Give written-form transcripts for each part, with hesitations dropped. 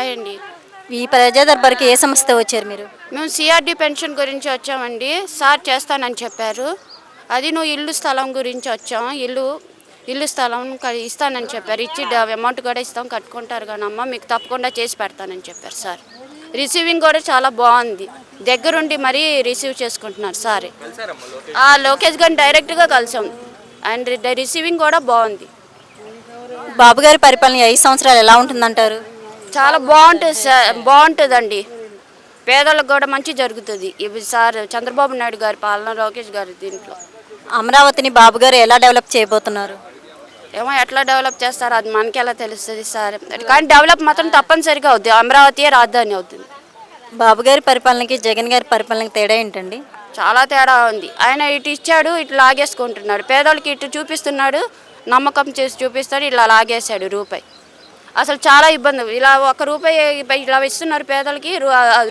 Hi అండి. ఈ ప్రజా దర్బార్కి ఏ సంస్థతో వచ్చారు మీరు? మేము సిఆర్డి పెన్షన్ గురించి వచ్చామండి. సార్ చేస్తానని చెప్పారు. అది నువ్వు ఇల్లు స్థలం గురించి వచ్చాము. ఇల్లు స్థలం ఇస్తానని చెప్పారు. ఇచ్చి అమౌంట్ కూడా ఇస్తాం, కట్టుకుంటారు కానీ అమ్మ మీకు తప్పకుండా చేసి పెడతానని చెప్పారు సార్. రిసీవింగ్ కూడా చాలా బాగుంది. దగ్గరుండి మరీ రిసీవ్ చేసుకుంటున్నారు సార్. లోకేష్ గారిని డైరెక్ట్గా కలిసాం. అండ్ రిసీవింగ్ కూడా బాగుంది. బాబు గారి పరిపాలన 5 సంవత్సరాలు ఎలా ఉంటుందంటారు? చాలా బాగుంటుంది సార్, బాగుంటుందండి. పేదలకు కూడా మంచి జరుగుతుంది. ఇవి సార్ చంద్రబాబు నాయుడు గారి పాలన, లోకేష్ గారి దీంట్లో. అమరావతిని బాబు గారు ఎలా డెవలప్ చేయబోతున్నారు? ఏమో ఎట్లా డెవలప్ చేస్తారో అది మనకి ఎలా తెలుస్తుంది సార్. కానీ డెవలప్ మాత్రం తప్పనిసరిగా అవుద్ది. అమరావతియే రాజధాని అవుతుంది. బాబు గారి పరిపాలనకి జగన్ గారి పరిపాలనకి తేడా ఏంటండి? చాలా తేడా ఉంది. ఆయన ఇటు ఇచ్చాడు, ఇటు లాగేసుకుంటున్నాడు. పేదోళ్ళకి ఇటు చూపిస్తున్నాడు, నమ్మకం చేసి చూపిస్తాడు, ఇలా లాగేశాడు రూపాయి. అసలు చాలా ఇబ్బంది. ఇలా 1 రూపాయి ఇలా ఇస్తున్నారు పేదలకి,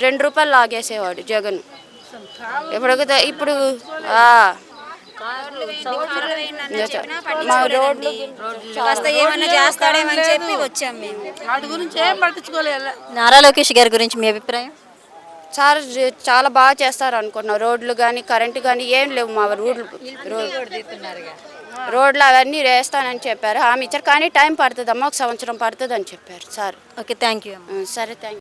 2 రూపాయలు లాగేసేవాడు జగన్. ఇప్పుడు నారా లోకేష్ గారి గురించి మీ అభిప్రాయం? సార్ చాలా బాగా చేస్తారు అనుకున్నాం. రోడ్లు కానీ కరెంటు కానీ ఏం లేవు. మా రోడ్లు అవన్నీ వేస్తానని చెప్పారు, హామీ ఇచ్చారు. కానీ టైం పడుతుందమ్మా, 1 సంవత్సరం పడుతుంది అని చెప్పారు సార్. Okay, thank you. సరే, థ్యాంక్ యూ.